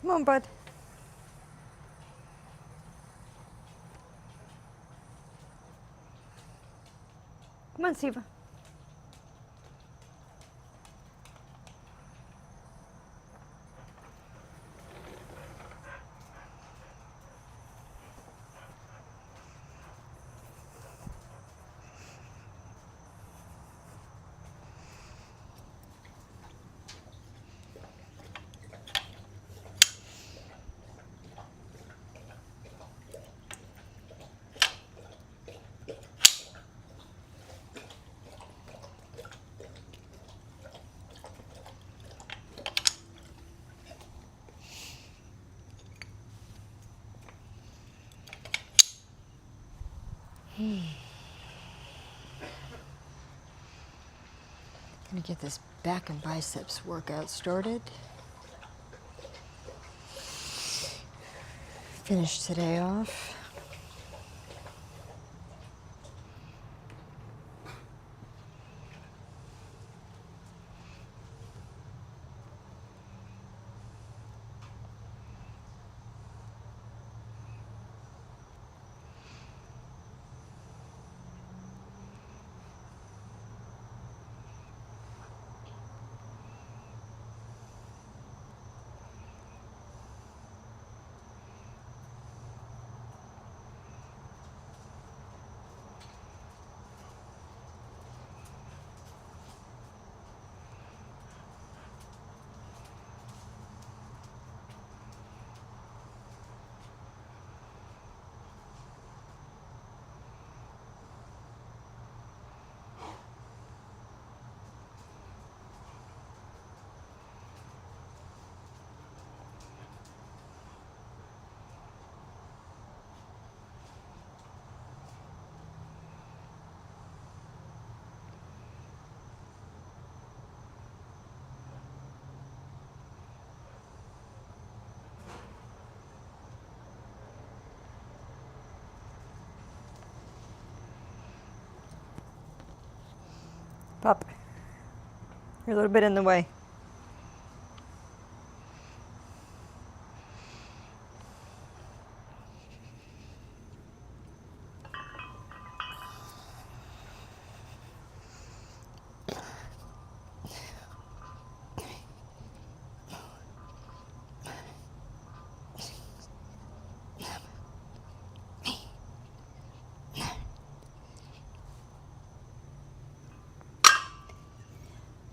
Come on, bud. Come on, Siva. Gonna get this back and biceps workout started. Finish today off. Pup, you're a little bit in the way.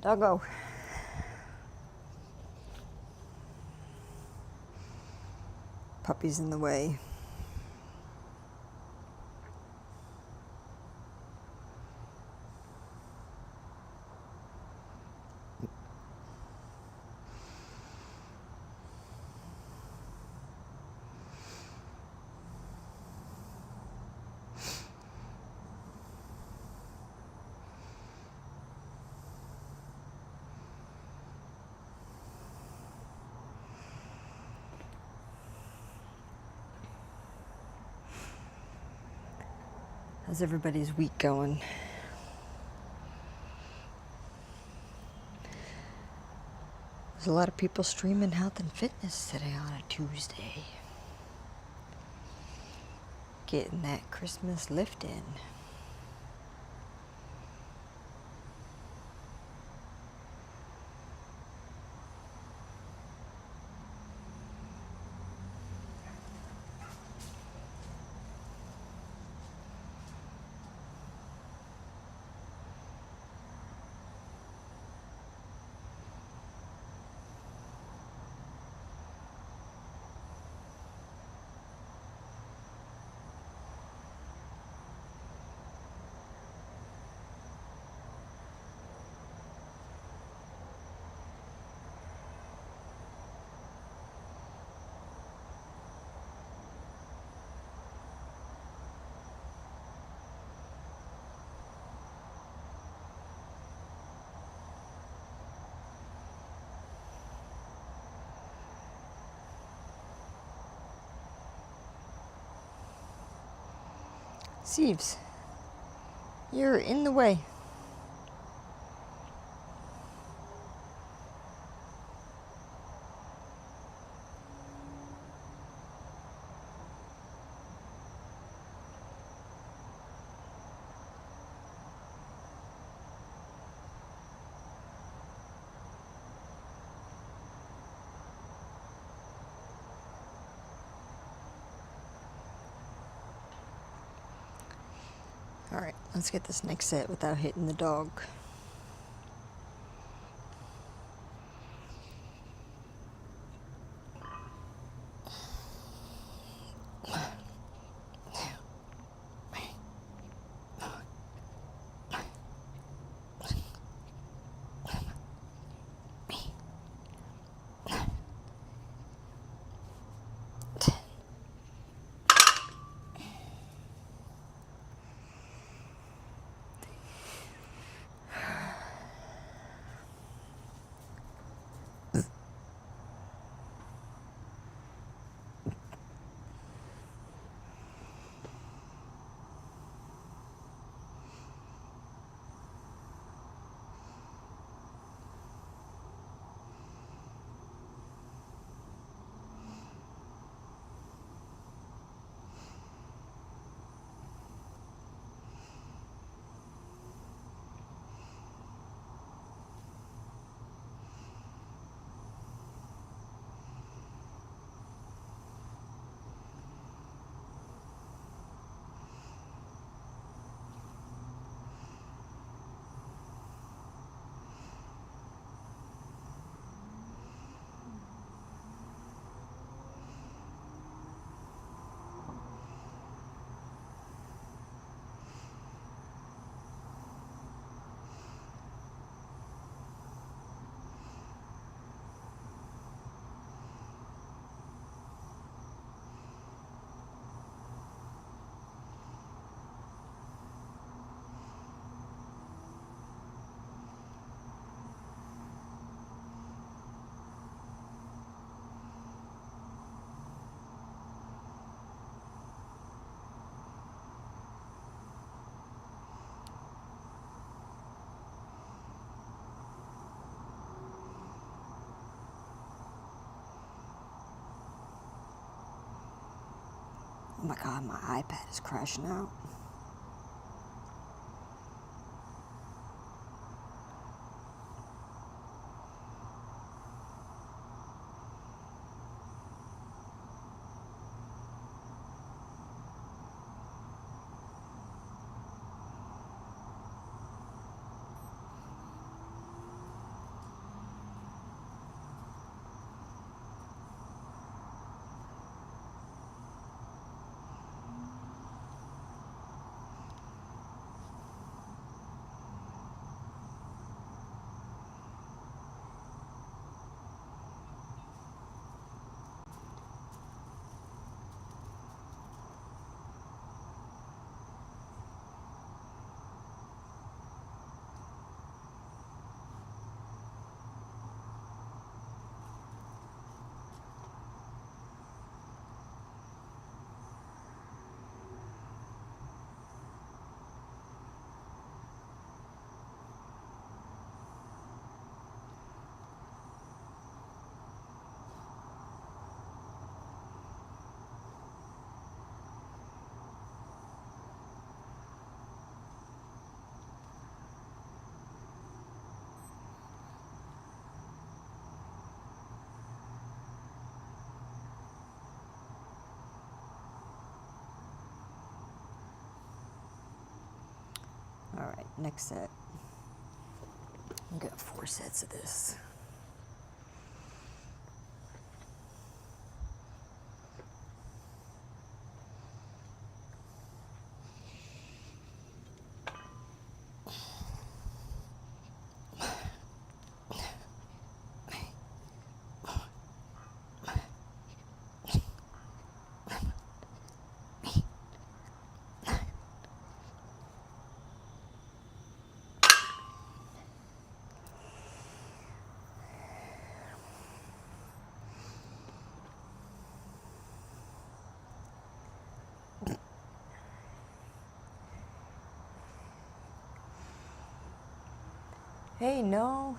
Doggo. Puppy's in the way. How's everybody's week going? There's a lot of people streaming health and fitness today on a Tuesday. Getting that Christmas lift in. Sieves, you're in the way. Let's get this next set without hitting the dog. Oh my god, my iPad is crashing out. Alright, next set. I've got 4 sets of this. Hey, no.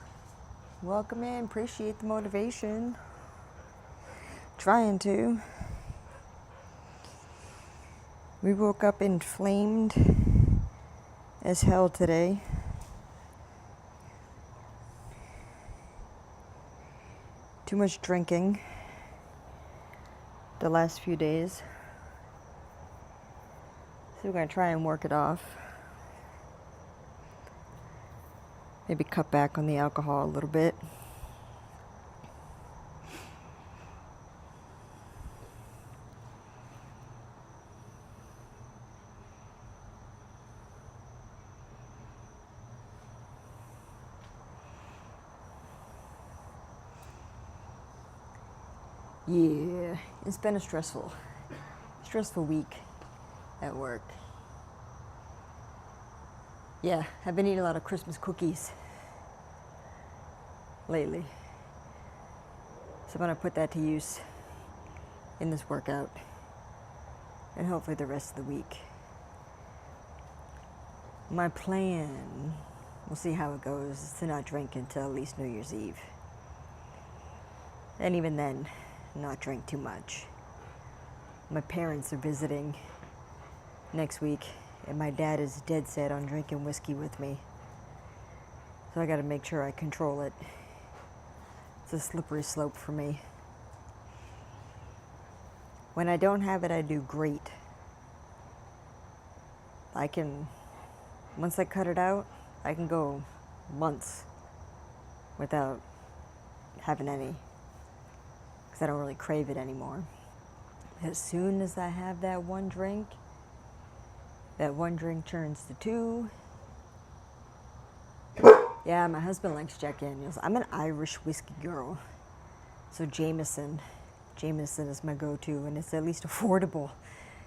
Welcome in. Appreciate the motivation. Trying to. We woke up inflamed as hell today. Too much drinking the last few days. So we're going to try and work it off. Maybe cut back on the alcohol a little bit. Yeah, it's been a stressful week at work. Yeah, I've been eating a lot of Christmas cookies lately. So I'm gonna put that to use in this workout and hopefully the rest of the week. My plan, we'll see how it goes, is to not drink until at least New Year's Eve. And even then, not drink too much. My parents are visiting next week, and my dad is dead set on drinking whiskey with me. So I gotta make sure I control it. It's a slippery slope for me. When I don't have it, I do great. Once I cut it out, I can go months without having any, because I don't really crave it anymore. As soon as I have that one drink turns to two. Yeah, my husband likes Jack Daniels. I'm an Irish whiskey girl. So Jameson is my go-to, and it's at least affordable,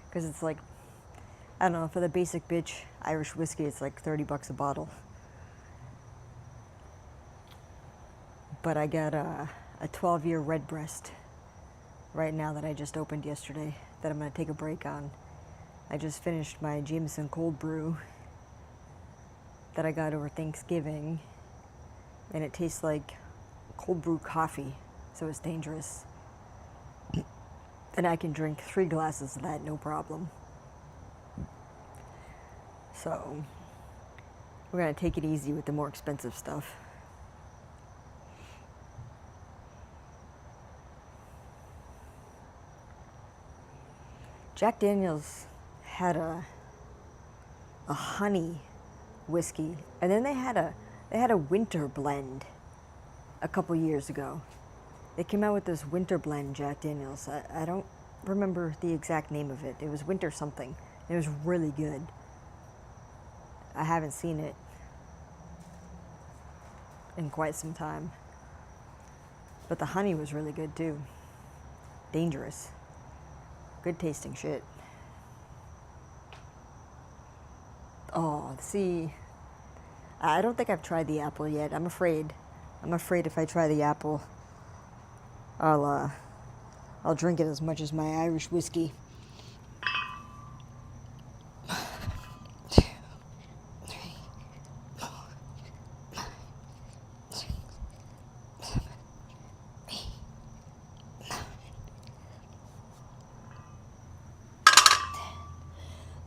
because it's like, I don't know, for the basic bitch Irish whiskey, it's like $30 a bottle. But I got a 12-year Redbreast right now that I just opened yesterday that I'm going to take a break on. I just finished my Jameson cold brew that I got over Thanksgiving, and it tastes like cold brew coffee, so it's dangerous. And I can drink 3 glasses of that, no problem. So we're going to take it easy with the more expensive stuff. Jack Daniels had a honey whiskey, and then they had a winter blend a couple years ago. They came out with this winter blend Jack Daniels. I don't remember the exact name of it. It was winter something. It was really good. I haven't seen it in quite some time. But the honey was really good too. Dangerous. Good tasting shit. Oh, see, I don't think I've tried the apple yet. I'm afraid if I try the apple, I'll drink it as much as my Irish whiskey.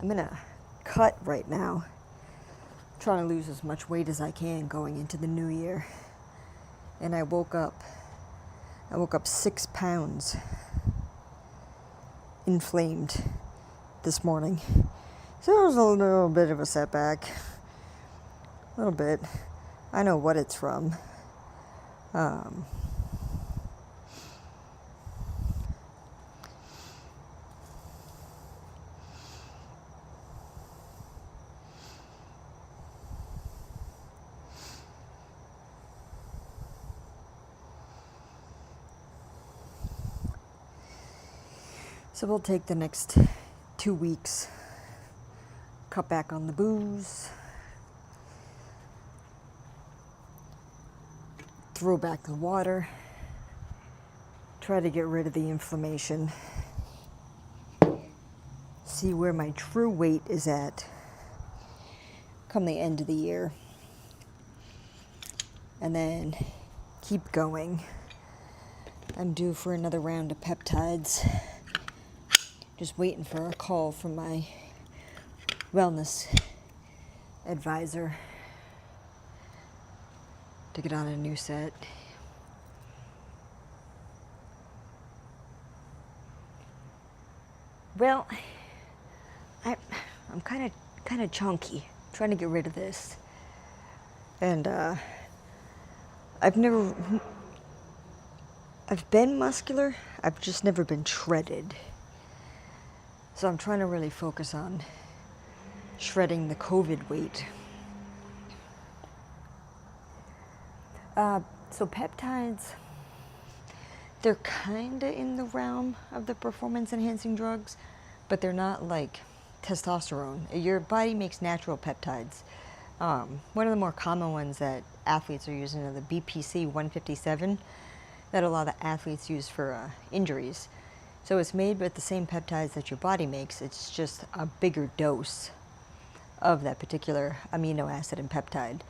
I'm gonna cut right now. I'm trying to lose as much weight as I can going into the new year. And I woke up 6 pounds inflamed this morning. So it was a little bit of a setback. A little bit. I know what it's from. So we'll take the next 2 weeks, cut back on the booze, throw back the water, try to get rid of the inflammation, see where my true weight is at come the end of the year, and then keep going. I'm due for another round of peptides. Just waiting for a call from my wellness advisor to get on a new set. Well, I'm kind of chunky. I'm trying to get rid of this. And I've been muscular, I've just never been shredded. So I'm trying to really focus on shredding the COVID weight. So peptides, they're kind of in the realm of the performance enhancing drugs, but they're not like testosterone. Your body makes natural peptides. One of the more common ones that athletes are using are the BPC 157 that a lot of athletes use for injuries. So it's made with the same peptides that your body makes. It's just a bigger dose of that particular amino acid and peptide.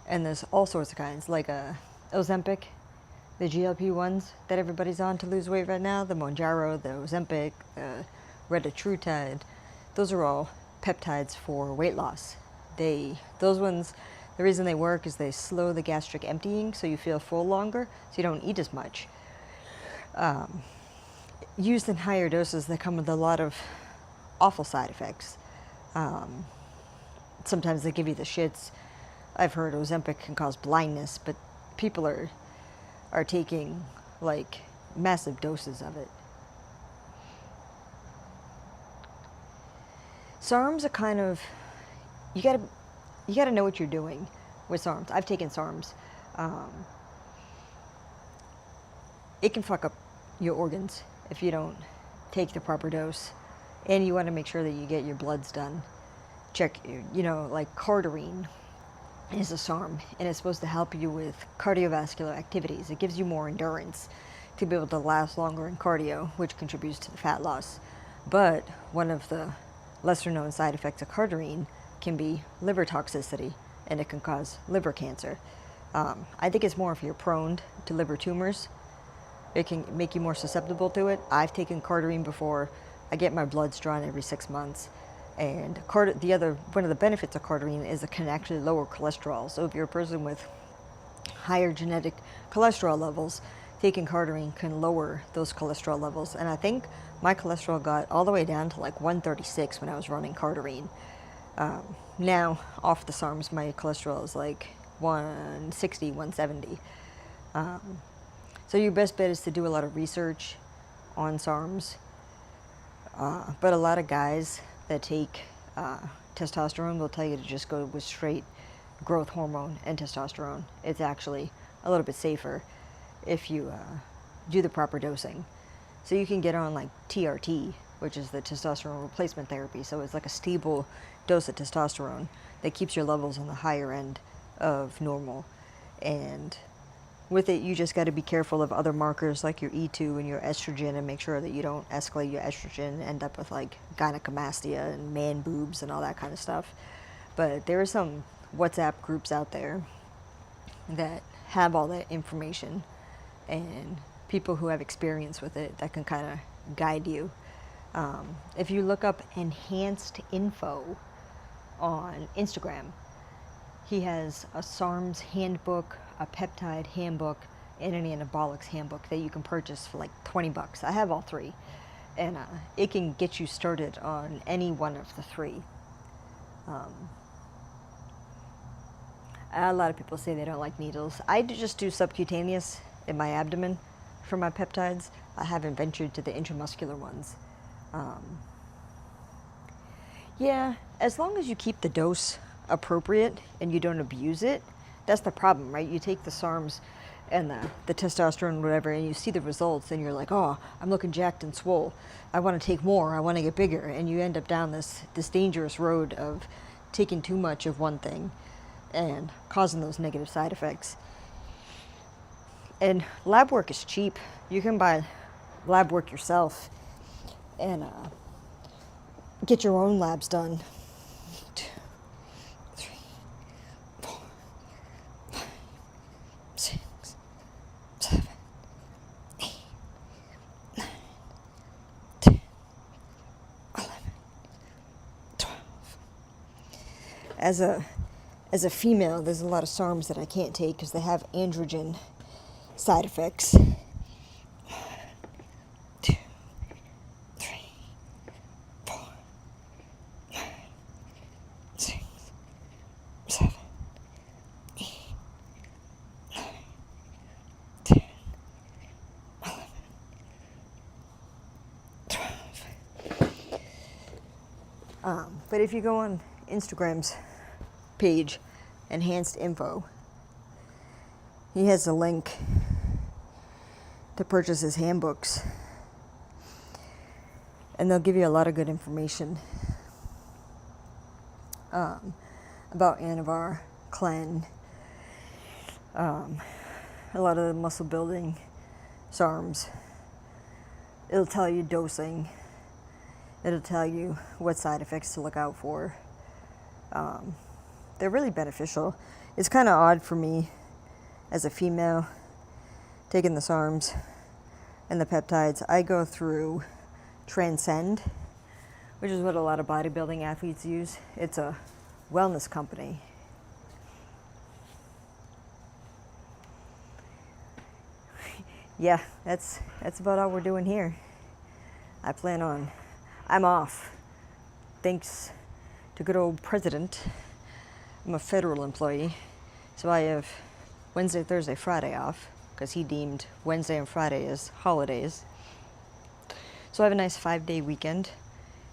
And there's all sorts of kinds, like Ozempic, the GLP-1s that everybody's on to lose weight right now, the Mounjaro, the Ozempic, the retatrutide. Those are all peptides for weight loss. Those ones, the reason they work is they slow the gastric emptying so you feel full longer, so you don't eat as much. Used in higher doses, they come with a lot of awful side effects. Sometimes they give you the shits. I've heard Ozempic can cause blindness, but people are taking like massive doses of it. SARMs are kind of, you gotta know what you're doing with SARMs. I've taken SARMs. It can fuck up your organs if you don't take the proper dose, and you want to make sure that you get your bloods done. Check, like Cardarine is a SARM, and it's supposed to help you with cardiovascular activities. It gives you more endurance to be able to last longer in cardio, which contributes to the fat loss. But one of the lesser known side effects of Cardarine can be liver toxicity, and it can cause liver cancer. I think it's more if you're prone to liver tumors. It can make you more susceptible to it. I've taken Cardarine before. I get my bloods drawn every 6 months. And one of the benefits of Cardarine is it can actually lower cholesterol. So if you're a person with higher genetic cholesterol levels, taking Cardarine can lower those cholesterol levels. And I think my cholesterol got all the way down to like 136 when I was running Cardarine. Now, off the SARMs, my cholesterol is like 160, 170. So your best bet is to do a lot of research on SARMs. But a lot of guys that take testosterone will tell you to just go with straight growth hormone and testosterone. It's actually a little bit safer if you do the proper dosing. So you can get on like TRT, which is the testosterone replacement therapy. So it's like a stable dose of testosterone that keeps your levels on the higher end of normal. And with it, you just got to be careful of other markers like your E2 and your estrogen, and make sure that you don't escalate your estrogen and end up with like gynecomastia and man boobs and all that kind of stuff. But there are some WhatsApp groups out there that have all that information, and people who have experience with it that can kind of guide you. If you look up Enhanced Info on Instagram, he has a SARMs handbook, a peptide handbook, and an anabolics handbook that you can purchase for like $20. I have all three, and it can get you started on any one of the three. A lot of people say they don't like needles. I just do subcutaneous in my abdomen for my peptides. I haven't ventured to the intramuscular ones. Yeah, as long as you keep the dose appropriate and you don't abuse it, that's the problem, right? You take the SARMs and the testosterone, whatever, and you see the results, and you're like, oh, I'm looking jacked and swole. I want to take more. I want to get bigger. And you end up down this dangerous road of taking too much of one thing and causing those negative side effects. And lab work is cheap. You can buy lab work yourself and get your own labs done. 2, 3, 4, 5, 6, 7, 8, 9, 10, 11, 12. As a female, there's a lot of SARMs that I can't take because they have androgen side effects. 1, 2, 3, 4, 5, 6, 7, 8, But if you go on Instagram's page, Enhanced Info, he has a link to purchase his handbooks. And they'll give you a lot of good information about Anavar, Clen, a lot of the muscle building, SARMs. It'll tell you dosing. It'll tell you what side effects to look out for. They're really beneficial. It's kind of odd for me as a female taking the SARMs and the peptides. I go through Transcend, which is what a lot of bodybuilding athletes use. It's a wellness company. Yeah, that's about all we're doing here. I'm off. Thanks to good old president. I'm a federal employee, so I have Wednesday, Thursday, Friday off, because he deemed Wednesday and Friday as holidays. So I have a nice 5-day weekend,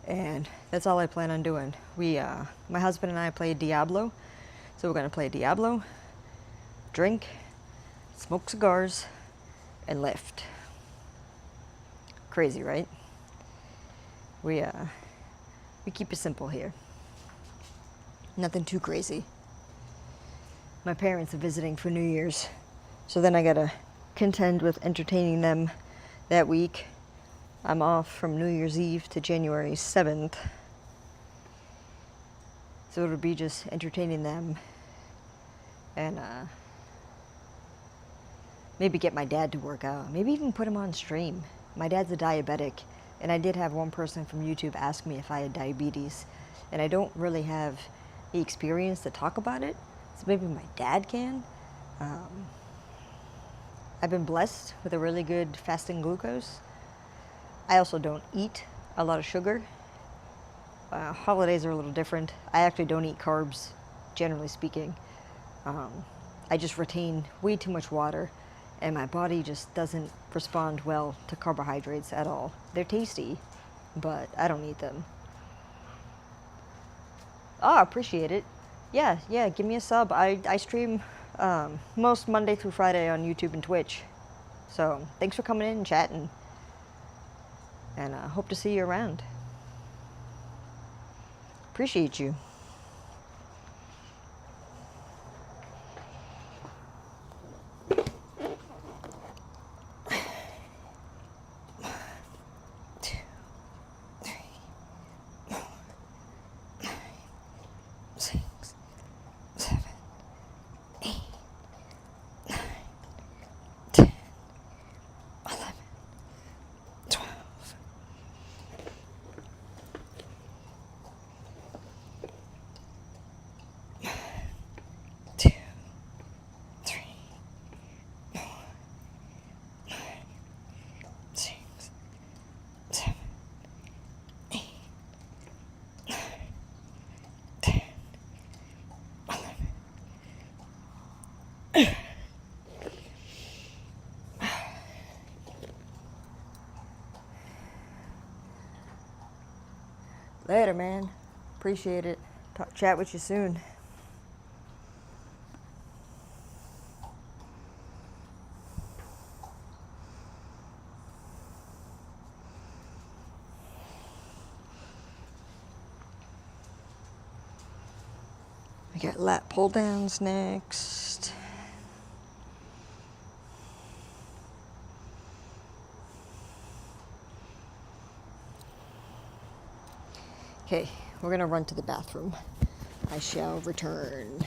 and that's all I plan on doing. My husband and I play Diablo, so we're going to play Diablo, drink, smoke cigars, and lift. Crazy, right? We keep it simple here. Nothing too crazy. My parents are visiting for New Year's, so then I gotta contend with entertaining them that week. I'm off from New Year's Eve to January 7th. So it'll be just entertaining them and maybe get my dad to work out. Maybe even put him on stream. My dad's a diabetic, and I did have one person from YouTube ask me if I had diabetes, and I don't really have the experience to talk about it, so maybe my dad can. I've been blessed with a really good fasting glucose. I also don't eat a lot of sugar. Holidays are a little different. I actually don't eat carbs, generally speaking. I just retain way too much water, and my body just doesn't respond well to carbohydrates at all. They're tasty, but I don't eat them. Oh, I appreciate it. Yeah, give me a sub. I stream most Monday through Friday on YouTube and Twitch. So thanks for coming in and chatting. And I hope to see you around. Appreciate you. Later, man. Appreciate it. Chat with you soon. We got lat pull downs next. Okay, we're gonna run to the bathroom. I shall return.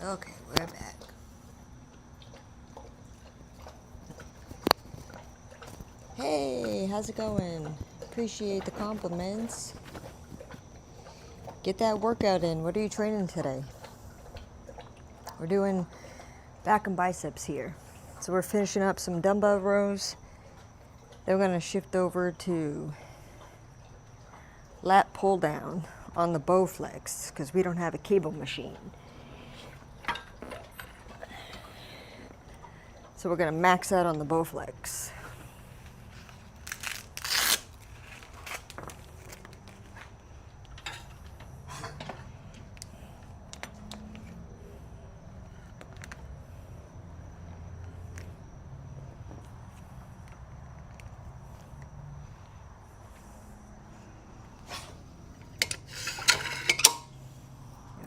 Okay, we're back. Hey, how's it going? Appreciate the compliments. Get that workout in. What are you training today? We're doing back and biceps here. So we're finishing up some dumbbell rows. Then we're going to shift over to lat pull down on the Bowflex because we don't have a cable machine. So we're going to max out on the Bowflex.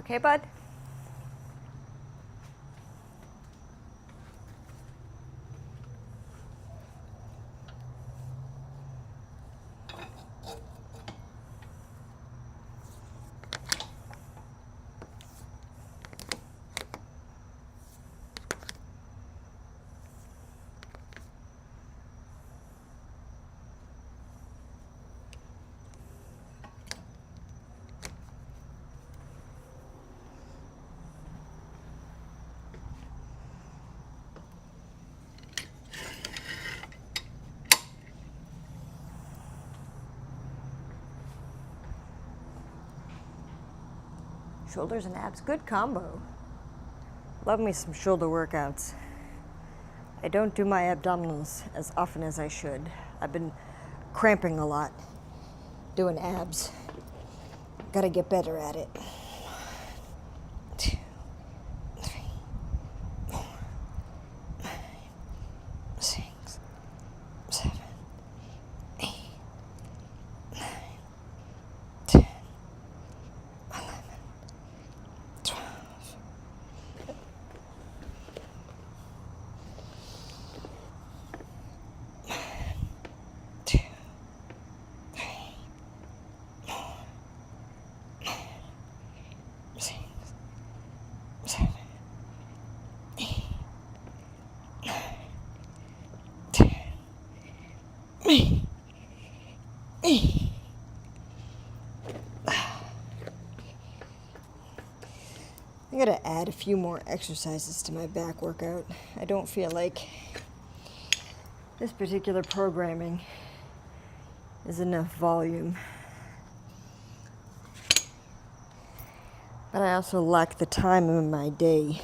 Okay, bud? Shoulders and abs, good combo. Love me some shoulder workouts. I don't do my abdominals as often as I should. I've been cramping a lot doing abs. Gotta get better at it. 2, 3, 4, 5, 6, 7, 8, 9, 10, 11, 12. I gotta add a few more exercises to my back workout. I don't feel like this particular programming is enough volume. But I also lack the time in my day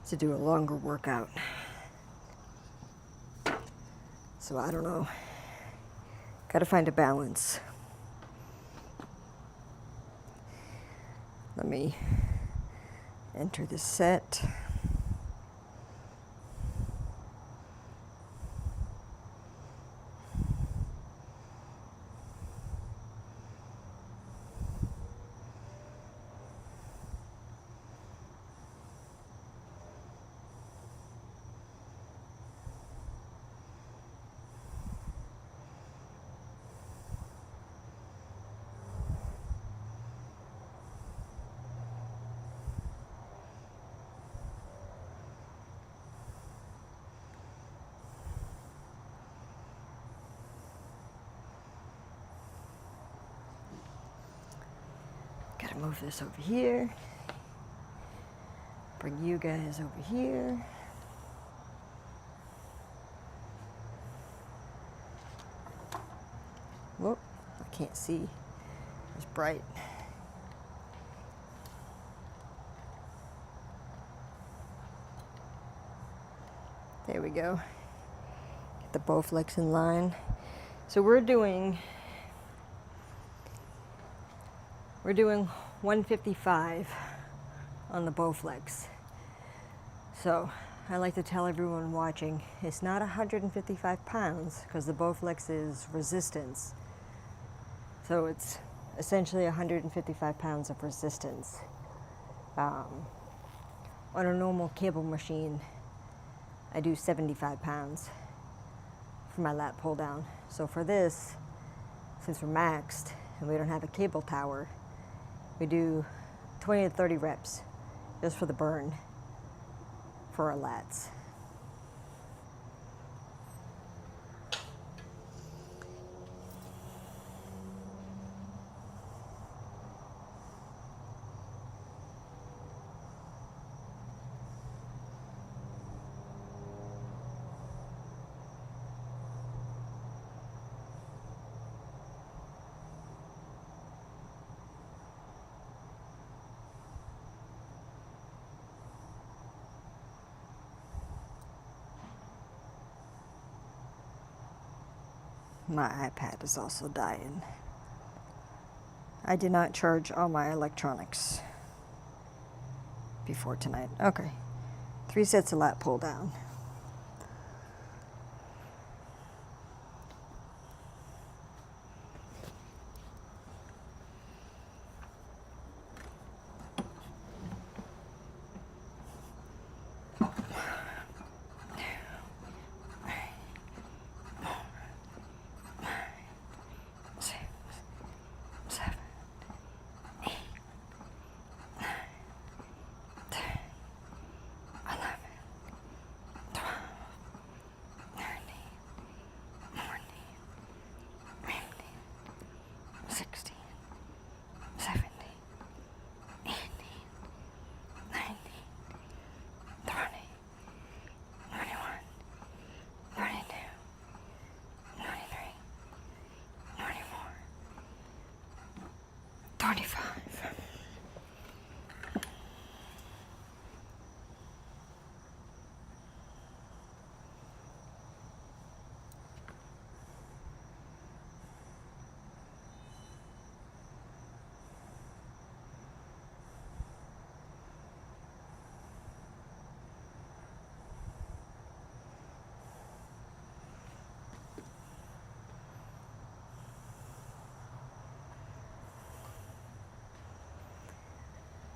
to do a longer workout. So I don't know. Gotta find a balance. Let me enter the set. Gotta move this over here. Bring you guys over here. Whoop, I can't see. It's bright. There we go. Get the Bowflex in line. So we're doing 155 on the Bowflex. So I like to tell everyone watching, it's not 155 pounds because the Bowflex is resistance. So it's essentially 155 pounds of resistance. On a normal cable machine, I do 75 pounds for my lat pull down. So for this, since we're maxed and we don't have a cable tower, we do 20 to 30 reps just for the burn for our lats. My iPad is also dying. I did not charge all my electronics before tonight. Okay. 3 sets of lat pull down.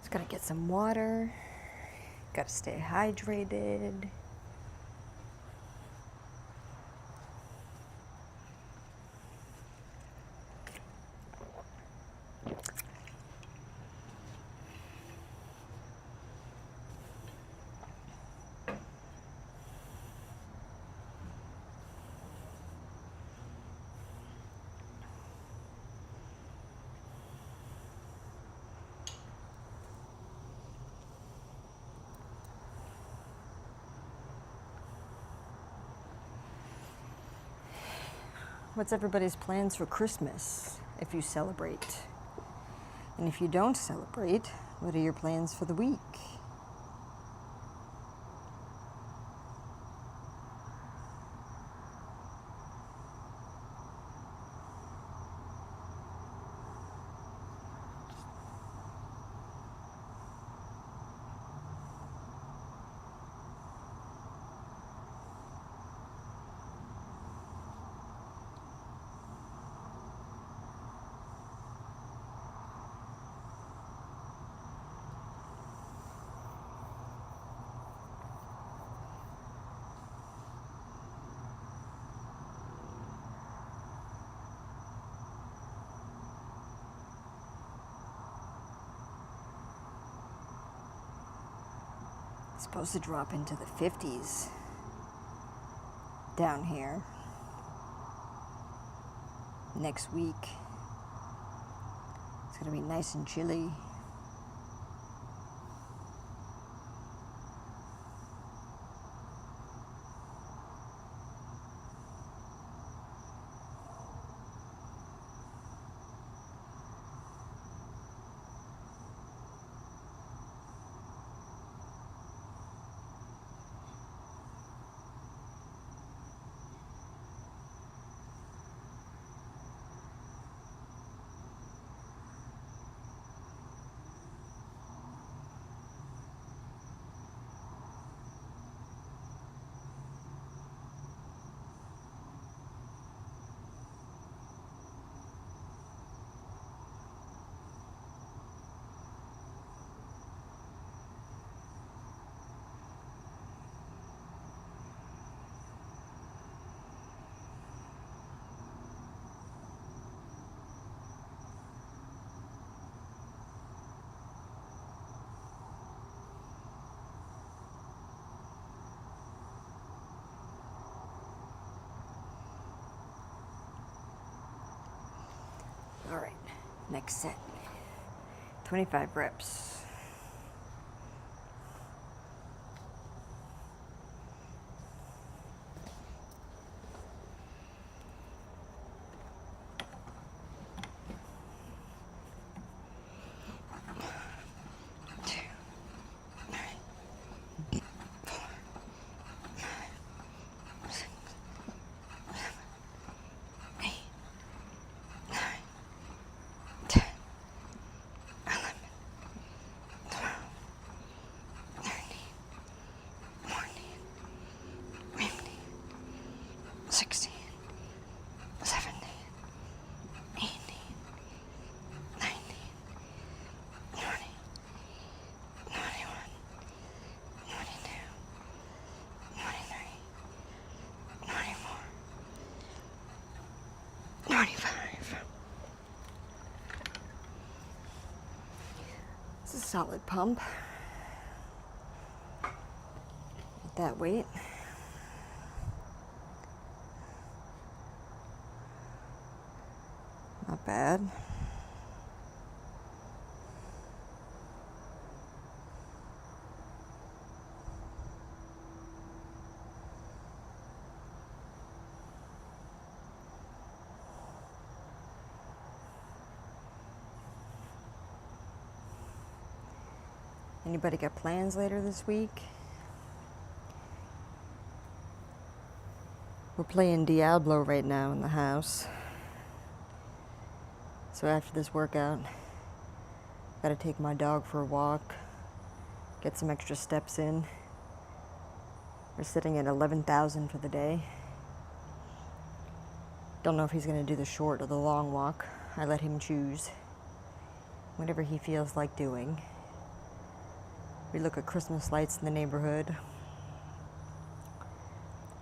Just gotta get some water. Gotta stay hydrated. What's everybody's plans for Christmas, if you celebrate? And if you don't celebrate, what are your plans for the week? It's supposed to drop into the 50s down here next week. It's gonna be nice and chilly. Next set. 25 reps. It's a solid pump at that weight. Not bad. Anybody got plans later this week? We're playing Diablo right now in the house. So after this workout, gotta take my dog for a walk, get some extra steps in. We're sitting at 11,000 for the day. Don't know if he's gonna do the short or the long walk. I let him choose whatever he feels like doing. We look at Christmas lights in the neighborhood.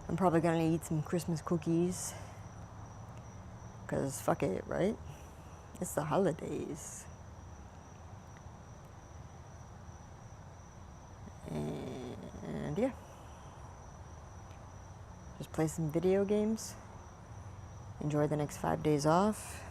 I'm probably gonna eat some Christmas cookies. 'Cause fuck it, right? It's the holidays. And yeah. Just play some video games. Enjoy the next 5 days off.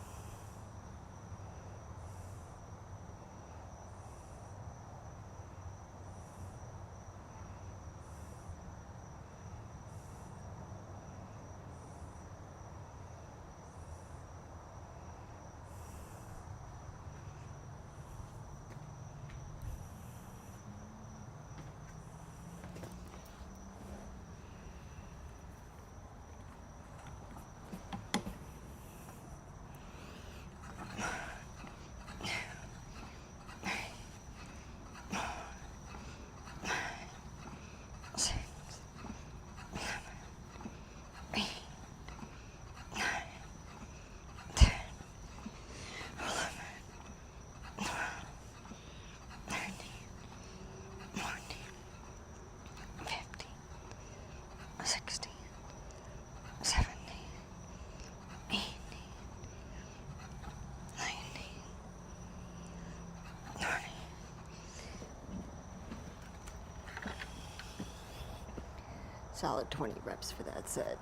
Solid 20 reps for that set.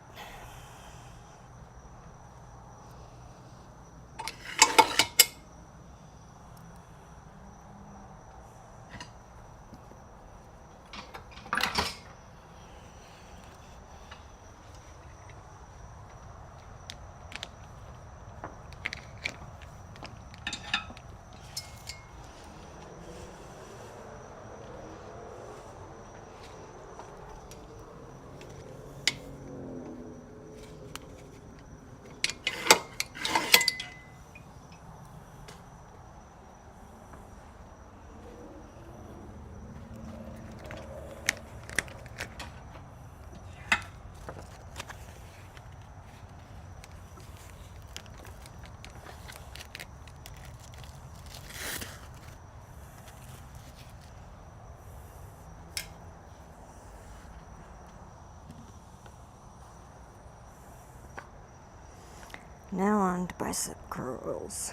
Now on to bicep curls.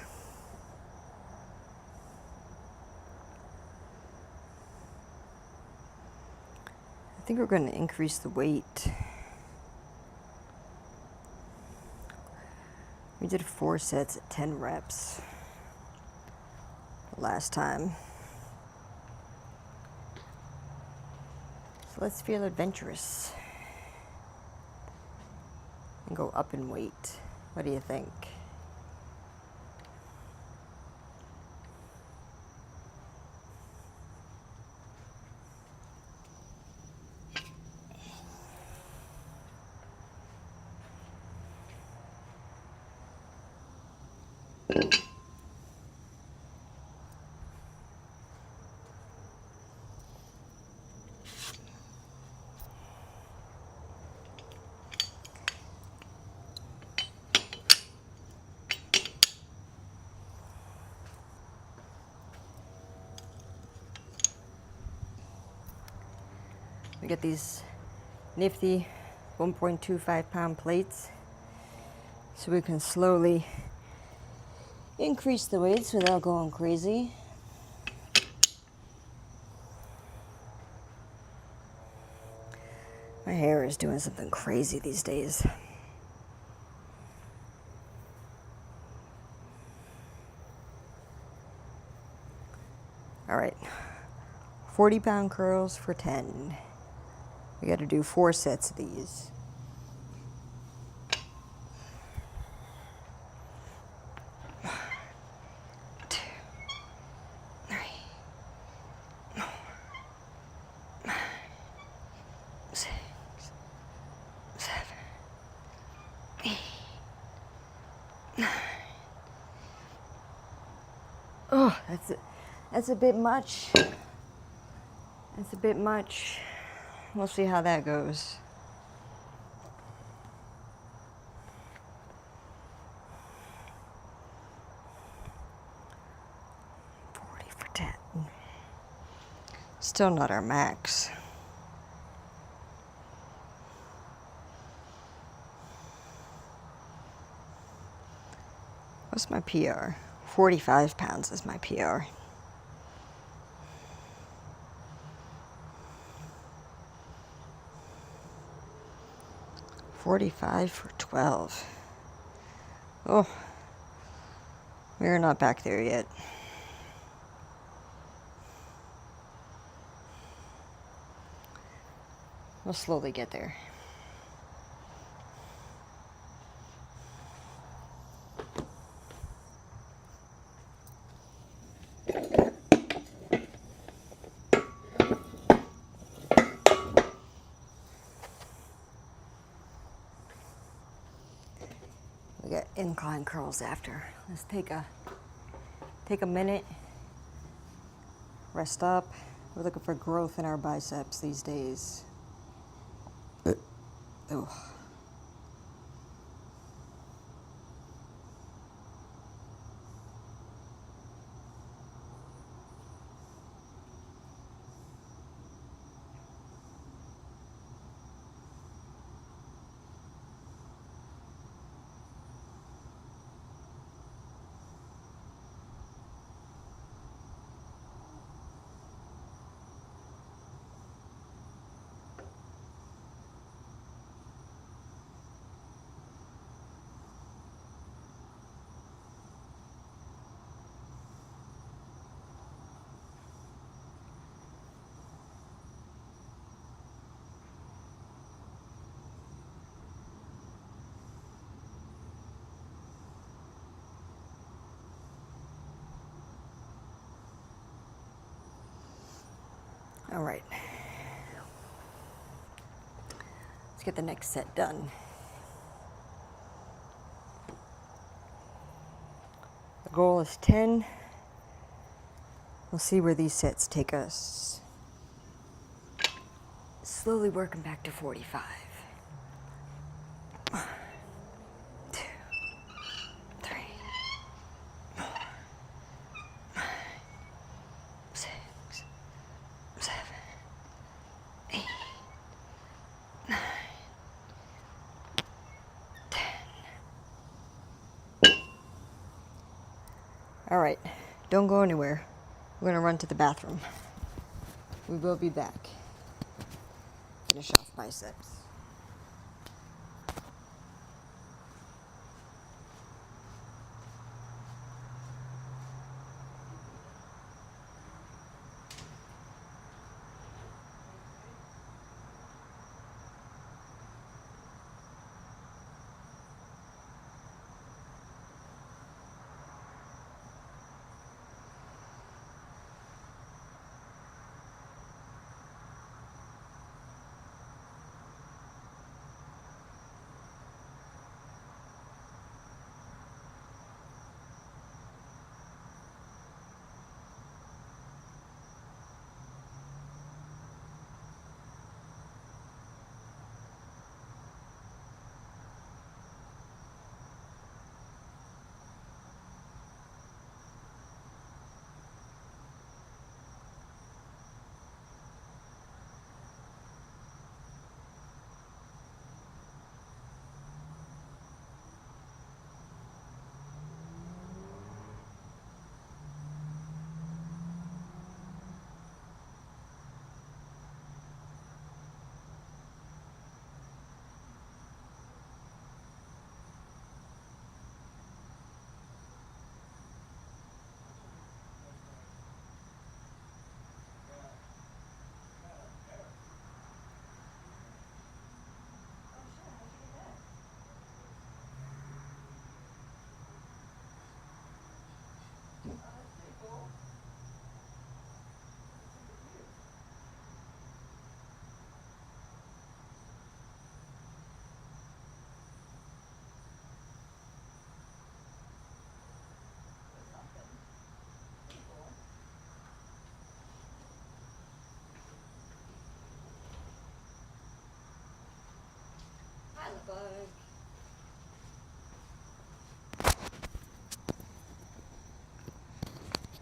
I think we're going to increase the weight. We did 4 sets at 10 reps. last time. So let's feel adventurous and go up in weight. What do you think? We get these nifty 1.25 pound plates so we can slowly increase the weights without going crazy. My hair is doing something crazy these days. All right, 40-pound curls for 10. We got to do 4 sets of these. Oh, that's a bit much. That's a bit much. We'll see how that goes. For 10. Still not our max. What's my PR? 45 pounds is my PR. $45 for 12. Oh, we're not back there yet. We'll slowly get there. We got incline curls after. Let's take a minute, rest up. We're looking for growth in our biceps these days. Oh. All right. Let's get the next set done. The goal is 10. We'll see where these sets take us. Slowly working back to 45. 1, 2, 3, 4, 5, 6, 7, 8, 9, 10. All right, don't go anywhere. We're gonna run to the bathroom. We will be back. Finish off biceps.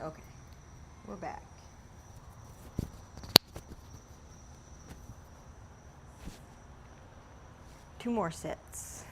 Okay, we're back. Two more sets.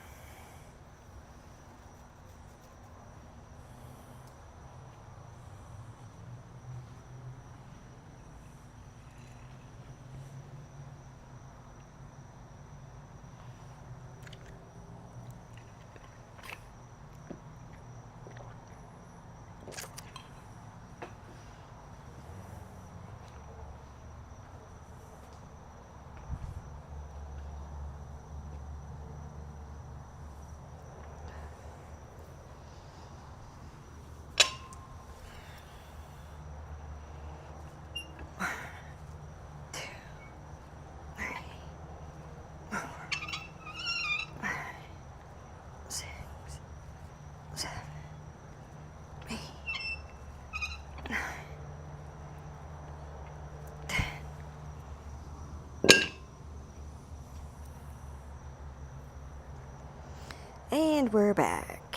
And we're back.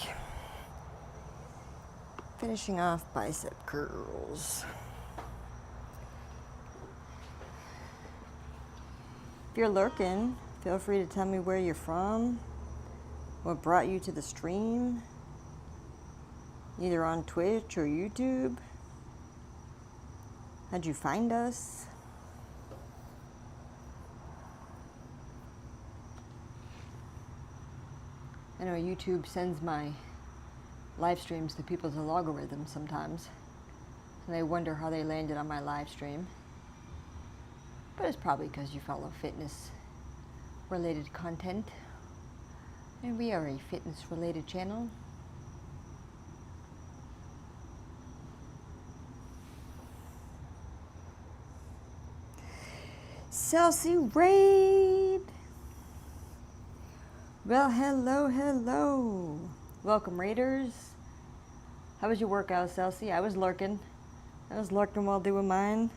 Finishing off bicep curls. If you're lurking, feel free to tell me where you're from, what brought you to the stream, either on Twitch or YouTube. How'd you find us? I know YouTube sends my live streams to people's algorithms sometimes, and they wonder how they landed on my live stream. But it's probably because you follow fitness-related content, and we are a fitness-related channel. Celsi Raid! Well, hello. Welcome, Raiders. How was your workout, Celsi? I was lurking while doing mine.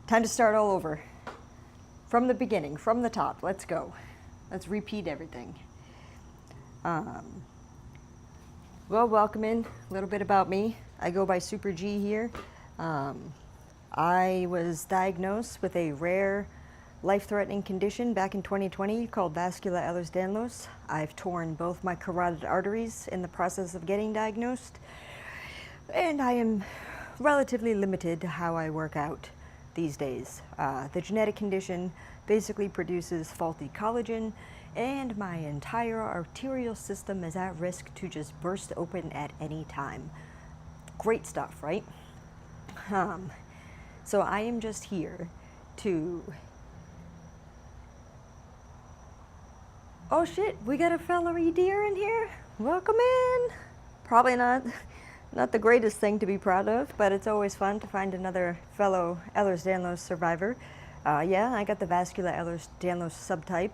Time to start all over. From the beginning, from the top. Let's go. Let's repeat everything. Well, welcome in. A little bit about me. I go by Super G here. I was diagnosed with a rare life-threatening condition back in 2020 called vascular Ehlers-Danlos. I've torn both my carotid arteries in the process of getting diagnosed, and I am relatively limited to how I work out these days. The genetic condition basically produces faulty collagen, and my entire arterial system is at risk to just burst open at any time. Great stuff, right? So I am just here to... Oh shit, we got a fellow EDer in here? Welcome in! Probably not the greatest thing to be proud of, but it's always fun to find another fellow Ehlers-Danlos survivor. Yeah, I got the vascular Ehlers-Danlos subtype.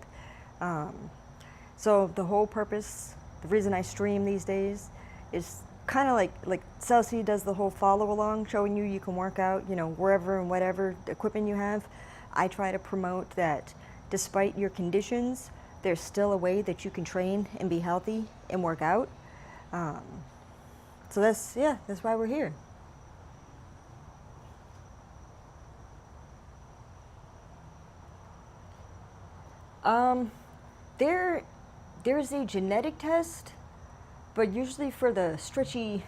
So the whole purpose, the reason I stream these days is kind of like Celsi does the whole follow along, showing you can work out, wherever and whatever equipment you have. I try to promote that despite your conditions, there's still a way that you can train and be healthy and work out. So that's why we're here. There's a genetic test, but usually for the stretchy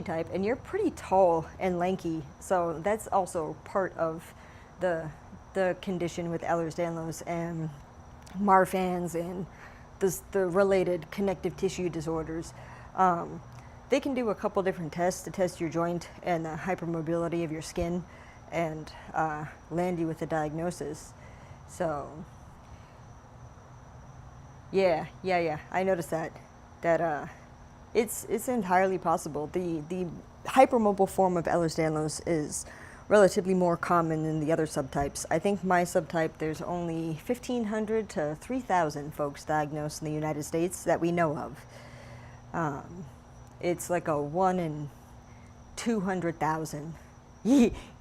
type, and you're pretty tall and lanky, so that's also part of the condition with Ehlers-Danlos and Marfan's and the related connective tissue disorders. They can do a couple different tests to test your joint and the hypermobility of your skin and land you with a diagnosis. So yeah, I noticed that it's entirely possible. The hypermobile form of Ehlers-Danlos is relatively more common than the other subtypes. I think my subtype, there's only 1,500 to 3,000 folks diagnosed in the United States that we know of. It's like a 1 in 200,000.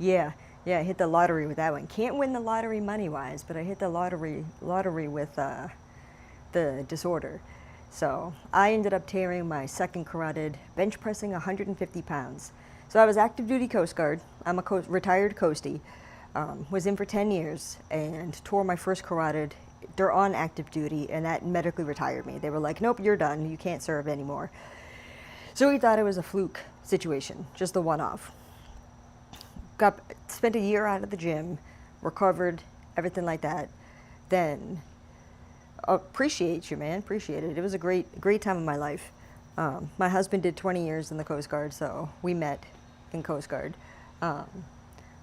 Yeah, I hit the lottery with that one. Can't win the lottery money-wise, but I hit the lottery with the disorder. So I ended up tearing my second carotid, bench pressing 150 pounds. So I was active duty Coast Guard. I'm a retired Coastie. Was in for 10 years and tore my first carotid. They're on active duty, and that medically retired me. They were like, nope, you're done. You can't serve anymore. So we thought it was a fluke situation, just a one-off. Spent a year out of the gym, recovered, everything like that. Then, appreciate you, man, appreciate it. It was a great time of my life. My husband did 20 years in the Coast Guard, so we met in Coast Guard.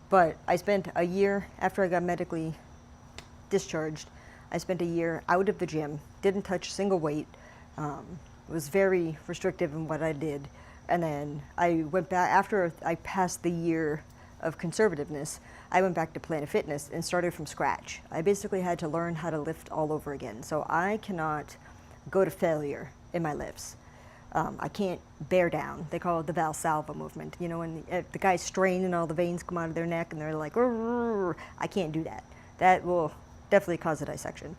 But I spent a year, after I got medically discharged, I spent a year out of the gym, didn't touch a single weight, was very restrictive in what I did. And then I went back, after I passed the year of conservativeness, I went back to Planet Fitness and started from scratch. I basically had to learn how to lift all over again. So I cannot go to failure in my lifts. I can't bear down. They call it the Valsalva movement. You know, when the guy's strained and all the veins come out of their neck and they're like, I can't do that. That will definitely cause a dissection.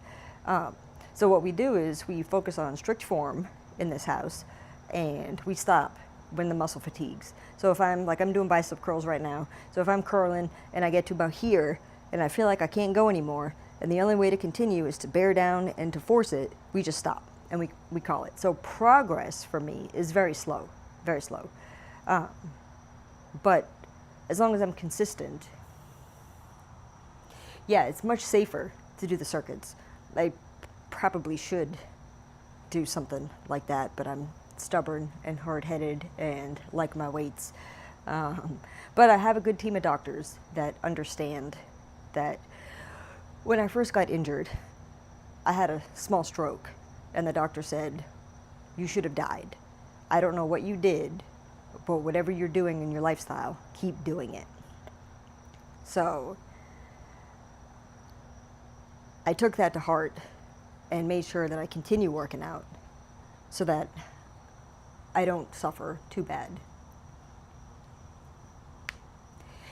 So what we do is we focus on strict form in this house, and we stop when the muscle fatigues. So if I'm doing bicep curls right now, so if I'm curling and I get to about here and I feel like I can't go anymore, and the only way to continue is to bear down and to force it, we just stop and we call it. So progress for me is very slow, very slow. But as long as I'm consistent, yeah, it's much safer to do the circuits. I probably should do something like that, but I'm stubborn and hard-headed and like my weights. But I have a good team of doctors that understand that when I first got injured, I had a small stroke, and the doctor said, you should have died. I don't know what you did, but whatever you're doing in your lifestyle, keep doing it. So I took that to heart and made sure that I continue working out so that I don't suffer too bad.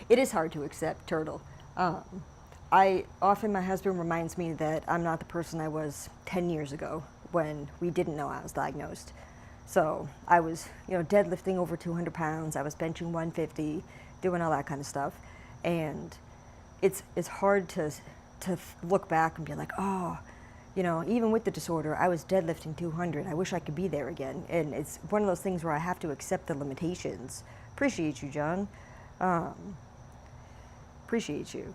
It is hard to accept, Turtle. My husband reminds me that I'm not the person I was 10 years ago when we didn't know I was diagnosed. So I was, deadlifting over 200 pounds. I was benching 150, doing all that kind of stuff. And it's hard to look back and be like, oh, even with the disorder, I was deadlifting 200. I wish I could be there again. And it's one of those things where I have to accept the limitations. Appreciate you, John. Appreciate you.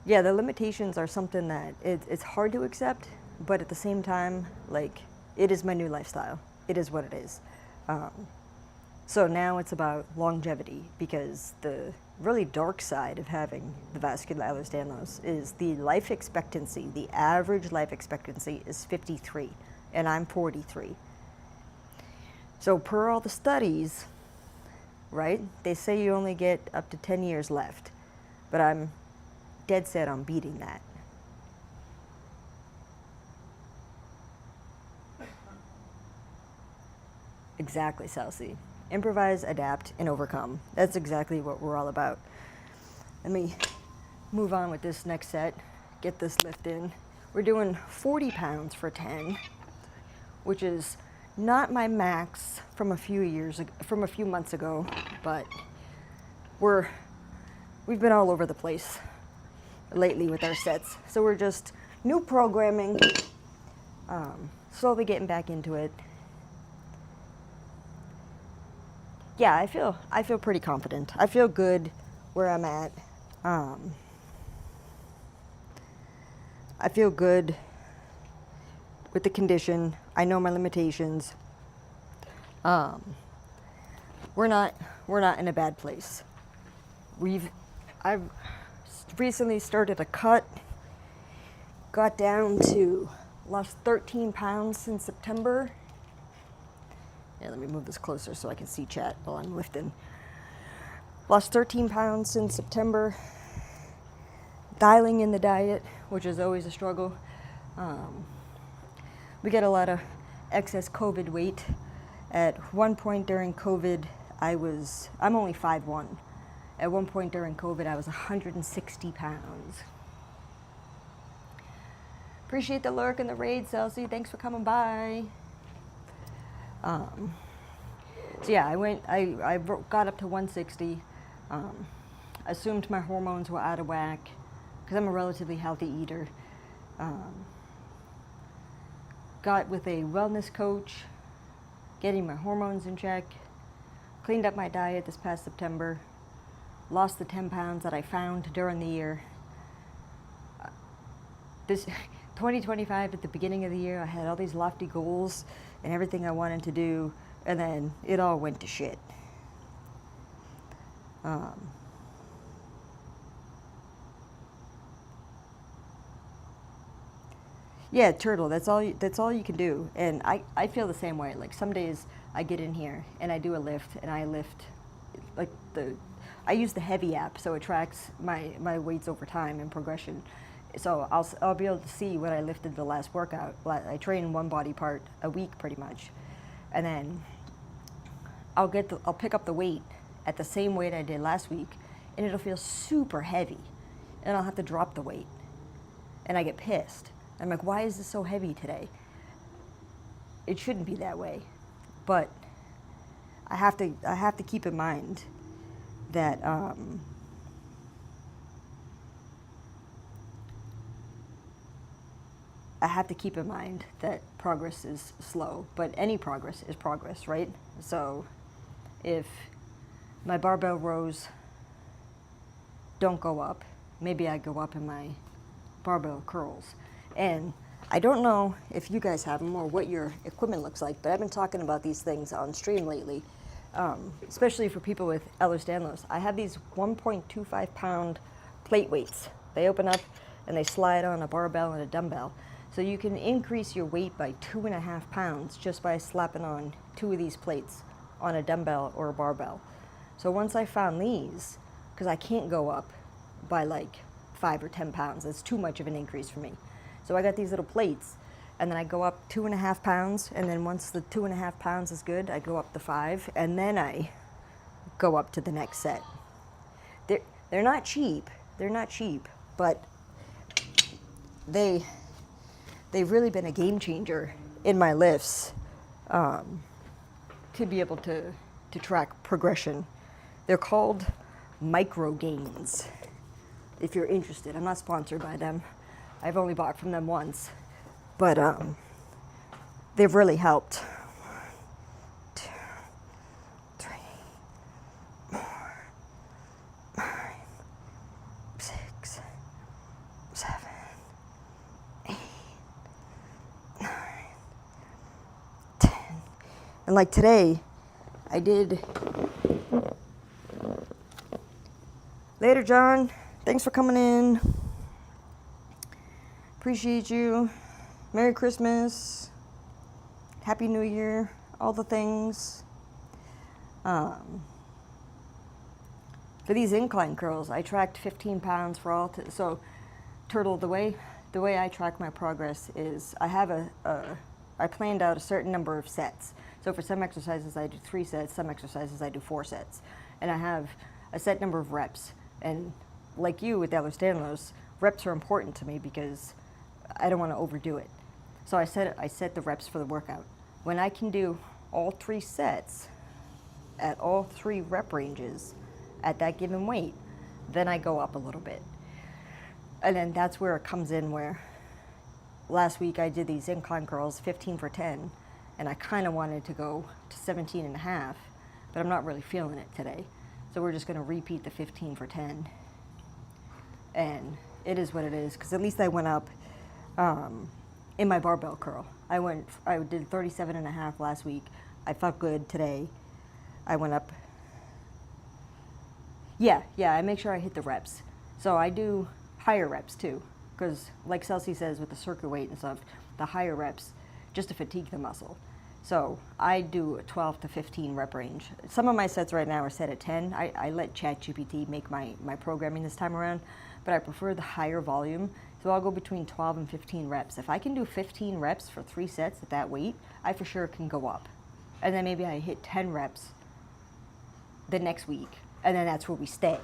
Yeah, the limitations are something that it's hard to accept, but at the same time, it is my new lifestyle. It is what it is. So now it's about longevity, because the really dark side of having the vascular Ehlers-Danlos is the life expectancy. The average life expectancy is 53, and I'm 43. So per all the studies, right, they say you only get up to 10 years left, but I'm dead set on beating that. Exactly, Celsi. Improvise, adapt, and overcome. That's exactly what we're all about. Let me move on with this next set, get this lift in. We're doing 40 pounds for 10, which is not my max from a few months ago, but we've been all over the place lately with our sets. So we're just new programming, slowly getting back into it. Yeah, I feel pretty confident. I feel good where I'm at. I feel good with the condition. I know my limitations. We're not in a bad place. I've recently started a cut. Got down to, lost 13 pounds since September. Yeah, let me move this closer so I can see chat while I'm lifting. Lost 13 pounds since September. Dialing in the diet, which is always a struggle. We get a lot of excess COVID weight. At one point during COVID, I'm only 5'1". At one point during COVID, I was 160 pounds. Appreciate the lurk and the raid, Celsi. Thanks for coming by. So yeah, I got up to 160, assumed my hormones were out of whack, because I'm a relatively healthy eater. Got with a wellness coach, getting my hormones in check, cleaned up my diet this past September, lost the 10 pounds that I found during the year. This 2025, at the beginning of the year, I had all these lofty goals and everything I wanted to do, and then it all went to shit. Yeah, turtle. That's all. That's all you can do. And I feel the same way. Like some days I get in here and I do a lift, and I lift like I use the Heavy app, so it tracks my weights over time and progression. So I'll be able to see what I lifted the last workout. I train one body part a week pretty much, and then I'll pick up the weight at the same weight I did last week, and it'll feel super heavy, and I'll have to drop the weight, and I get pissed. I'm like, why is this so heavy today? It shouldn't be that way, but I have to keep in mind that progress is slow, but any progress is progress, right? So if my barbell rows don't go up, maybe I go up in my barbell curls. And I don't know if you guys have them or what your equipment looks like, but I've been talking about these things on stream lately, especially for people with Ehlers-Danlos. I have these 1.25 pound plate weights. They open up and they slide on a barbell and a dumbbell. So you can increase your weight by 2.5 pounds just by slapping on 2 of these plates on a dumbbell or a barbell. So once I found these, because I can't go up by like 5 or 10 pounds, it's too much of an increase for me. So I got these little plates, and then I go up 2.5 pounds, and then once the 2.5 pounds is good, I go up to 5, and then I go up to the next set. They're not cheap. They're not cheap, but they've really been a game changer in my lifts, to be able to track progression. They're called micro gains. If you're interested, I'm not sponsored by them. I've only bought from them once, but they've really helped. 1, 2, 3, 4, 5, 6, 7, 8, 9, 10. And like today, I did. Later, John. Thanks for coming in. Appreciate you. Merry Christmas. Happy New Year. All the things. For these incline curls, I tracked 15 pounds for all. So, Turtle, the way I track my progress is I planned out a certain number of sets. So for some exercises I do 3 sets, some exercises I do 4 sets, and I have a set number of reps. And like you with Ehlers-Danlos, reps are important to me because I don't want to overdo it. So I set the reps for the workout. When I can do all 3 sets at all 3 rep ranges at that given weight, then I go up a little bit. And then that's where it comes in, where last week I did these incline curls 15 for 10, and I kind of wanted to go to 17 and a half, but I'm not really feeling it today. So we're just going to repeat the 15 for 10. And it is what it is, because at least I went up in my barbell curl. I did 37 and a half last week. I felt good today. I went up. Yeah, I make sure I hit the reps. So I do higher reps too, because like Celsi says with the circuit weight and stuff, the higher reps just to fatigue the muscle. So I do a 12 to 15 rep range. Some of my sets right now are set at 10. I let ChatGPT make my programming this time around, but I prefer the higher volume. So I'll go between 12 and 15 reps. If I can do 15 reps for 3 sets at that weight, I for sure can go up. And then maybe I hit 10 reps the next week, and then that's where we stay.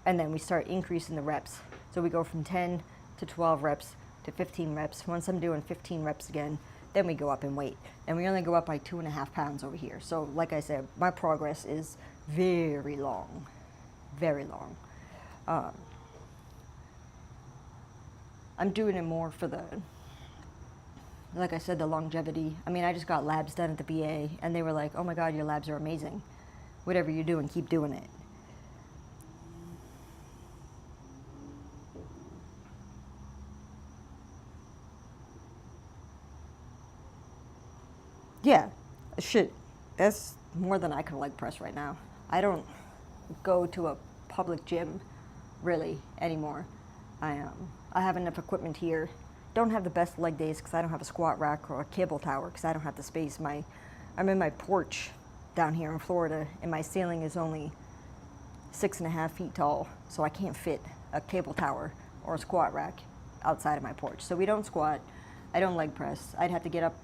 And then we start increasing the reps. So we go from 10 to 12 reps to 15 reps. Once I'm doing 15 reps again, then we go up in weight. And we only go up by 2.5 pounds over here. So like I said, my progress is very long, very long. I'm doing it more for the, like I said, the longevity. I mean, I just got labs done at the BA, and they were like, oh my God, your labs are amazing. Whatever you're doing, keep doing it. Yeah, shit, that's more than I can leg press right now. I don't go to a public gym, really, anymore. I have enough equipment here. Don't have the best leg days because I don't have a squat rack or a cable tower because I don't have the space. I'm in my porch down here in Florida, and my ceiling is only 6.5 feet tall, so I can't fit a cable tower or a squat rack outside of my porch. So we don't squat. I don't leg press. I'd have to get up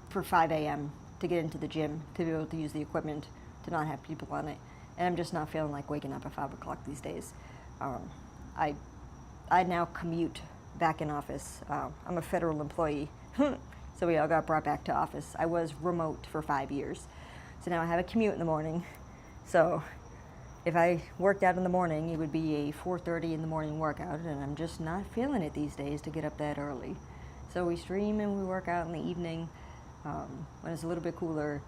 for 5 a.m. to get into the gym to be able to use the equipment, to not have people on it. And I'm just not feeling like waking up at 5 o'clock these days. I now commute back in office. I'm a federal employee, so we all got brought back to office. I was remote for 5 years. So now I have a commute in the morning. So if I worked out in the morning, it would be a 4:30 in the morning workout, and I'm just not feeling it these days to get up that early. So we stream and we work out in the evening when it's a little bit cooler,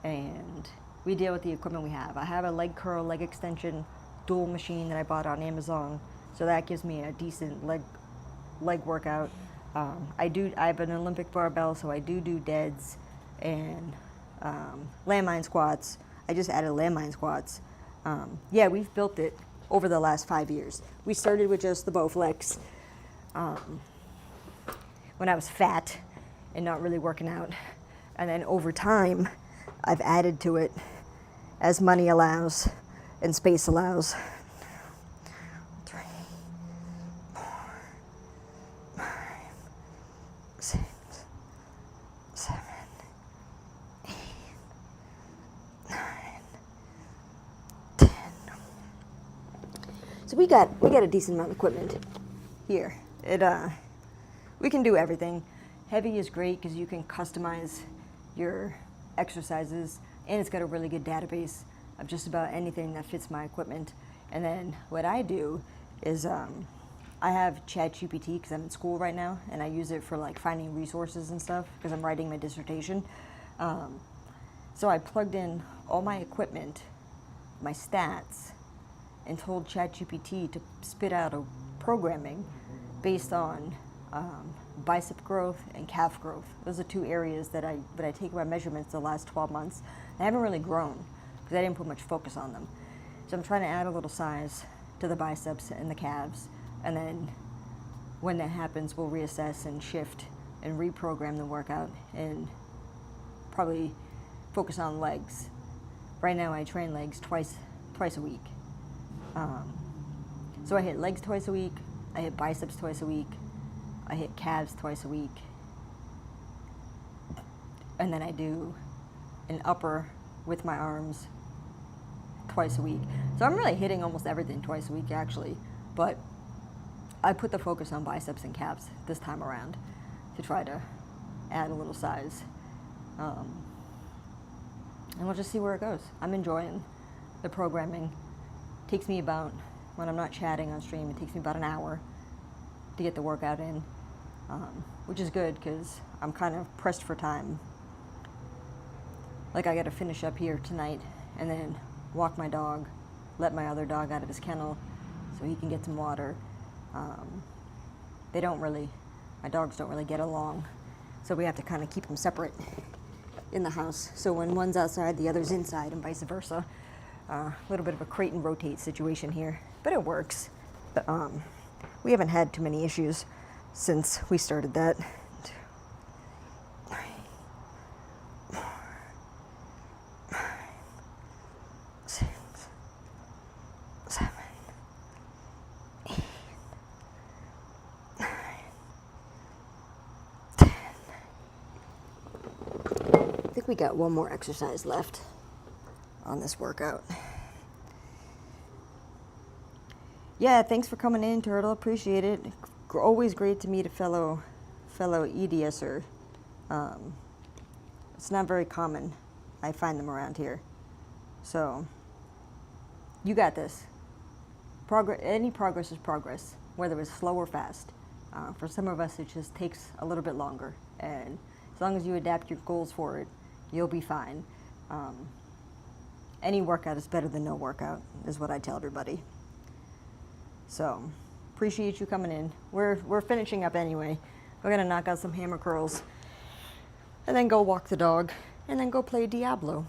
and we deal with the equipment we have. I have a leg curl, leg extension, dual machine that I bought on Amazon, so that gives me a decent leg workout. I have an Olympic barbell, so I do deads and landmine squats. I just added landmine squats. Yeah, we've built it over the last 5 years. We started with just the Bowflex when I was fat and not really working out. And then over time, I've added to it as money allows and space allows. 3, 4, 5, 6, 7, 8, 9, 10. So we got a decent amount of equipment here. We can do everything. Heavy is great because you can customize your exercises, and it's got a really good database of just about anything that fits my equipment. And then what I do is I have ChatGPT because I'm in school right now, and I use it for like finding resources and stuff because I'm writing my dissertation. So I plugged in all my equipment, my stats, and told ChatGPT to spit out a programming based on bicep growth and calf growth. Those are two areas that I take my measurements the last 12 months. They haven't really grown because I didn't put much focus on them. So I'm trying to add a little size to the biceps and the calves, and then when that happens, we'll reassess and shift and reprogram the workout and probably focus on legs. Right now I train legs twice a week. So I hit legs twice a week, I hit biceps twice a week, I hit calves twice a week, and then I do an upper with my arms twice a week. So I'm really hitting almost everything twice a week actually, but I put the focus on biceps and calves this time around to try to add a little size. And we'll just see where it goes. I'm enjoying the programming. It takes me about, when I'm not chatting on stream, it takes me about an hour to get the workout in, which is good because I'm kind of pressed for time. Like I got to finish up here tonight and then walk my dog, let my other dog out of his kennel so he can get some water. My dogs don't really get along, so we have to kind of keep them separate in the house. So when one's outside, the other's inside, and vice versa. A little bit of a crate and rotate situation here, but it works. But, we haven't had too many issues since we started that. 2, 3, 4, 5, 6, 7, 8, 9, 10. I think we got one more exercise left on this workout. Yeah, thanks for coming in, Turtle. Appreciate it. Always great to meet a fellow EDSer. It's not very common. I find them around here. So, you got this. Any progress is progress, whether it's slow or fast. For some of us, it just takes a little bit longer. And as long as you adapt your goals for it, you'll be fine. Any workout is better than no workout, is what I tell everybody. So, appreciate you coming in. We're finishing up anyway. We're gonna knock out some hammer curls, and then go walk the dog, and then go play Diablo.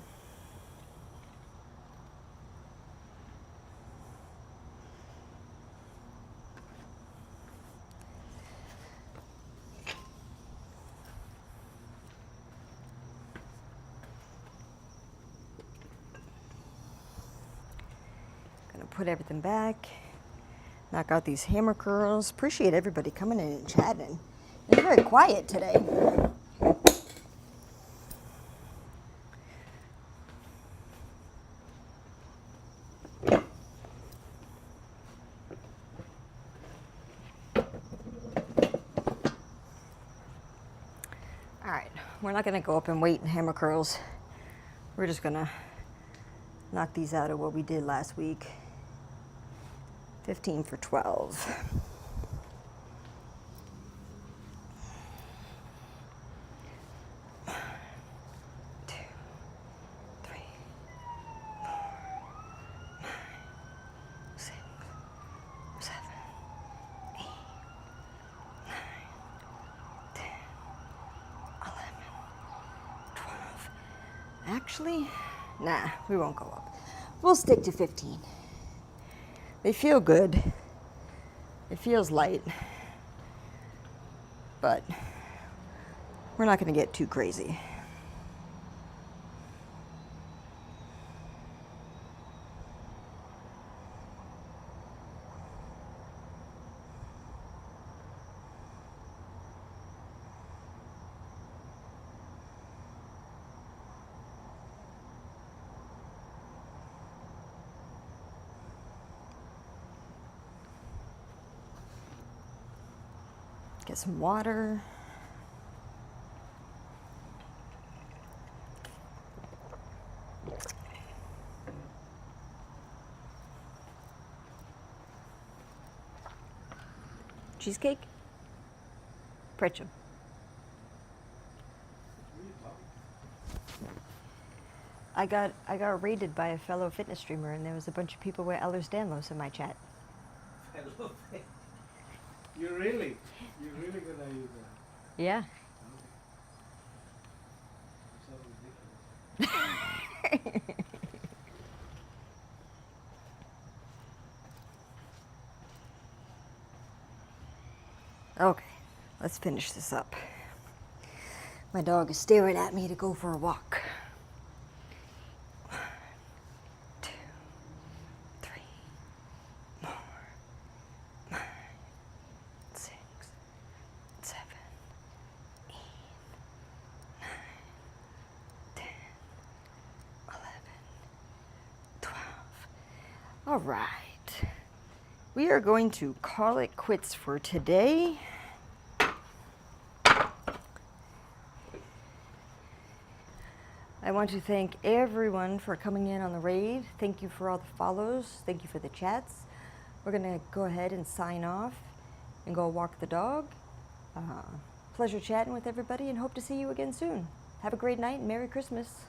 Gonna put everything back, knock out these hammer curls. Appreciate everybody coming in and chatting. It's very quiet today. All right, we're not gonna go up and wait and hammer curls. We're just gonna knock these out of what we did last week. 15 for 12. 1, 2, 3, 4, 9, 6, 7, 8, 9, 10, 11, 12. Actually, nah, we won't go up. We'll stick to 15. They feel good. It feels light. But we're not going to get too crazy. Get some water. Cheesecake? Pretzel. I got raided by a fellow fitness streamer, and there was a bunch of people with Ehlers-Danlos in my chat. You're really gonna use that? Yeah. Okay. So ridiculous. Okay, let's finish this up. My dog is staring at me to go for a walk. 1, 2, 3, 4, 5, 6, 7, 8, 9, 10, 11, 12. All right. We are going to call it quits for today. I want to thank everyone for coming in on the raid. Thank you for all the follows. Thank you for the chats. We're going to go ahead and sign off and go walk the dog. Pleasure chatting with everybody, and hope to see you again soon. Have a great night and Merry Christmas.